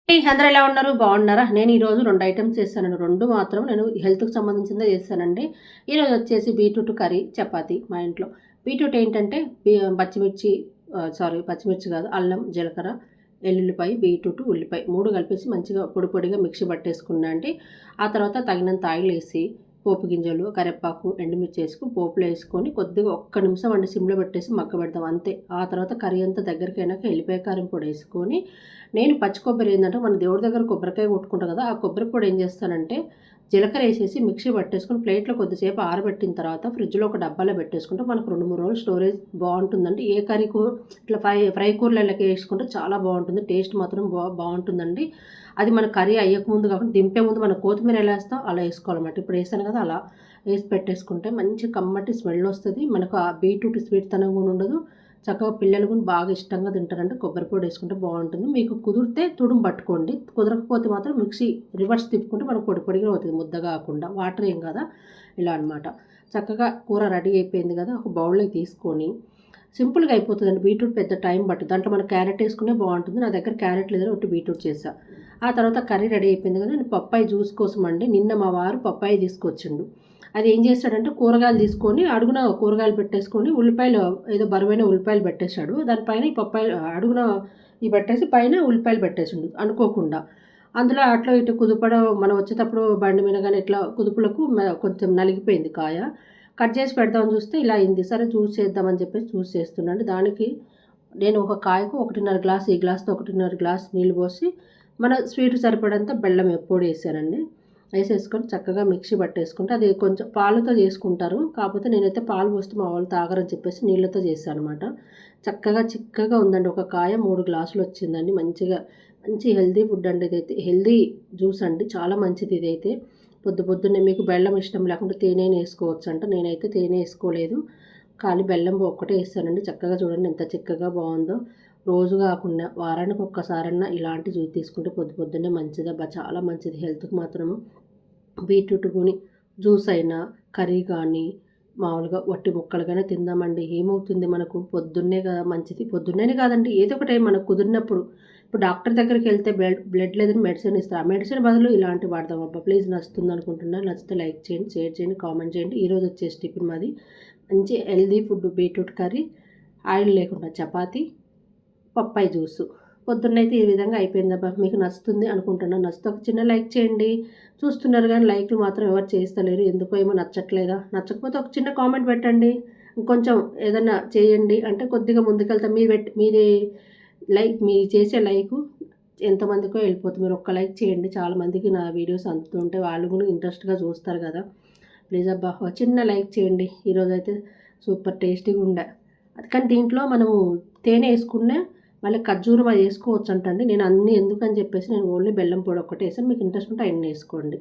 అందరూ ఎలా ఉన్నారు? బాగున్నారా? నేను ఈరోజు 2 ఐటెమ్స్ చేశానండి. 2 మాత్రం నేను హెల్త్‌కి సంబంధించిందే చేశానండి. ఈరోజు వచ్చేసి బీట్రూట్ కర్రీ, చపాతీ మా ఇంట్లో. బీట్రూట్ ఏంటంటే పచ్చిమిర్చి పచ్చిమిర్చి కాదు, అల్లం, జీలకర్ర, ఎల్లుల్లిపాయ, బీట్రూట్, ఉల్లిపాయ 3 కలిపేసి మంచిగా పొడి పొడిగా మిక్సీ పట్టేసుకున్నా అండి. ఆ తర్వాత తగినంత ఆయిల్ ఏసి, పోపు గింజలు, కరివేపాకు, ఎండుమిర్చి ఏసుకొని పోపులో ఏసుకొని కొద్దిగా ఒక్క నిమిషం అండి సిమ్‌లో పెట్టేసి మగ్గబెడతాం అంతే. ఆ తర్వాత కర్రీ అంతా దగ్గరికైనాక ఎల్లిపాయ కారం పొడి ఏసుకొని, నేను పచ్చి కొబ్బరి ఏందంటే మన దేవుడి దగ్గర కొబ్బరికాయ కొట్టుకుంటాం కదా! ఆ కొబ్బరి పొడి ఏం చేస్తానంటే జీలకర్ర ఏసేసి మిక్సీ పట్టేసుకొని ప్లేట్‌లో కొద్దిసేపు ఆరబెట్టిన తర్వాత ఫ్రిడ్జ్‌లో ఒక డబ్బాలో పెట్టేసుకుంటే మనకు 2, 3 రోజులు స్టోరేజ్ బావుంటుందండి. ఏ కర్రీకు ఇట్లా ఫ్రై కూరలలోకి ఏసుకుంటే చాలా బావుంటుంది. టేస్ట్ మాత్రం బావుంటుందండి. అది మన కర్రీ అయ్యకముందు కాకుండా దింపే ముందు మనం కొత్తిమీర ఎలా ఏస్తాం అలా ఏసుకోవాలన్నమాట. ఇప్పుడు ఏసాను కదా! అలా ఏసి పెట్టేసుకుంటే మంచి కమ్మటి స్మెల్ వస్తది. మనకు ఆ బీట్రూట్ స్వీట్‌తనం కూడా ఉండదు. చక్కగా పిల్లలు కూడా బాగా ఇష్టంగా తింటారంటే కొబ్బరి పొడి వేసుకుంటే బాగుంటుంది. మీకు కుదిరితే తుడుము పట్టుకోండి. కుదరకపోతే మాత్రం మిక్సీ రివర్స్ తిప్పుకుంటే మనకు పొడి పొడిగా అవుతుంది ముద్ద కాకుండా. వాటర్ ఏం కదా ఇలా అనమాట. చక్కగా కూర రెడీ అయిపోయింది కదా! ఒక బౌల్‌లోకి తీసుకొని సింపుల్‌గా అయిపోతుందండి. బీట్రూట్ పెద్ద టైం పట్టదు. దాంట్లో మనం క్యారెట్ వేసుకునే బాగుంటుంది. నా దగ్గర క్యారెట్ లేదని ఒట్టి బీట్రూట్ చేశా. ఆ తర్వాత కర్రీ రెడీ అయిపోయింది కదా! నేను పప్పాయ జ్యూస్ కోసం అండి నిన్న మా వారు పప్పాయ తీసుకొచ్చిండు. అది ఏం చేస్తాడంటే కూరగాయలు తీసుకొని అడుగున కూరగాయలు పెట్టేసుకొని ఉల్లిపాయలు ఏదో బరువైన ఉల్లిపాయలు పెట్టేశాడు. దానిపైన ఈ పప్పాయలు అడుగున ఇవి పెట్టేసి పైన ఉల్లిపాయలు పెట్టేసిండు అనుకోకుండా. అందులో అట్లో ఇటు కుదుపడం మనం వచ్చేటప్పుడు బండి మీద గాని ఇట్లా కుదుపులకు కొంచెం నలిగిపోయింది కాయ. కట్ చేసి పెడదామని చూస్తే ఇలా అయింది. సరే జ్యూస్ చేద్దామని చెప్పేసి జ్యూస్ చేస్తున్నాను. దానికి నేను ఒక కాయకు 1.5 గ్లాస్ ఈ గ్లాస్‌తో 1.5 గ్లాస్ నీళ్ళు పోసి మన స్వీట్ సరిపడంత బెల్లం పొడి ఏసానండి. ఏసేసుకొని చక్కగా మిక్సీ పట్టేసుకుంటే అది కొంచెం పాలతో చేసుకుంటారు. కాకపోతే నేనైతే పాలు పోస్తే మా వాళ్ళు తాగరని చెప్పేసి నీళ్ళతో చేశాననమాట. చక్కగా చిక్కగా ఉందండి. ఒక కాయ 3 గ్లాసులొచ్చిందండి. మంచి హెల్తీ ఫుడ్ అండి ఇదైతే. హెల్తీ జ్యూస్ అండి. చాలా మంచిది ఇదైతే. పొద్దున్నే మీకు బెల్లం ఇష్టం లేకుంటే తేనెైనా ఏసుకోవచ్చంట. నేనైతే తేనె ఏసుకోలేదు. ఖాళీ బెల్లం ఒక్కటే ఏసానండి. చక్కగా చూడండి ఎంత చిక్కగా బావుందో. రోజు కాకుండా వారానికి ఒక్కసారన్నా ఇలాంటి జ్యూస్ తీసుకుంటే పొద్దున్నే మంచిదబ్బా! చాలా మంచిది హెల్త్‌కి మాత్రము. బీట్రూట్ జ్యూస్ అయినా, కర్రీ కానీ, మామూలుగా వట్టి ముక్కలుగానే తిందామండి. ఏమవుతుంది మనకు పొద్దున్నే కదా మంచిది. పొద్దున్నేనే కాదండి ఏదో ఒక టైం మనకు కుదిరినప్పుడు. ఇప్పుడు డాక్టర్ దగ్గరికెళ్తే బ్లడ్ లేదని మెడిసిన్ ఇస్తారు. ఆ మెడిసిన్ బదులు ఇలాంటివి వాడదాం అబ్బా! ప్లీజ్ నచ్చుతుంది అనుకుంటున్నా. నచ్చితే లైక్ చేయండి, షేర్ చేయండి, కామెంట్ చేయండి. ఈరోజు వచ్చేసి టిఫిన్ మాది మంచి healthy food beetroot curry, oil లేకుండా చపాతీ, పప్పాయ జ్యూసు. పొద్దున్నైతే ఈ విధంగా అయిపోయిందబ్బా! మీకు నచ్చుతుంది అనుకుంటున్నా. నచ్చితే ఒక చిన్న లైక్ చేయండి. చూస్తున్నారు గానీ లైక్‌లు మాత్రం ఎవరు చేస్తలేరు. ఎందుకో ఏమో నచ్చట్లేదా? నచ్చకపోతే ఒక చిన్న కామెంట్ పెట్టండి. ఇంకొంచెం ఏదన్నా చేయండి అంటే కొద్దిగా ముందుకెళ్తాం. మీది మీరు చేసే లైకు ఎంతమందికో వెళ్ళిపోతుంది. మీరు ఒక్క లైక్ చేయండి. చాలా మందికి నా వీడియోస్ అందుతుంటే వాళ్ళు కూడా ఇంట్రెస్ట్‌గా చూస్తారు కదా! ప్లీజ్ అబ్బా! ఒక చిన్న లైక్ చేయండి. ఈరోజైతే సూపర్ టేస్టీగా ఉండే. కానీ దీంట్లో మనము తేనె ఏసుకున్నా మళ్ళీ ఖర్జూరం అది ఏసుకోవచ్చంటండి. నేను అన్నీ ఎందుకని చెప్పేసి నేను ఓన్లీ బెల్లం పొడి ఒక్కటే ఏసాను. మీకు ఇంట్రెస్ట్ ఉంటే అయన్నీ ఏసుకోండి.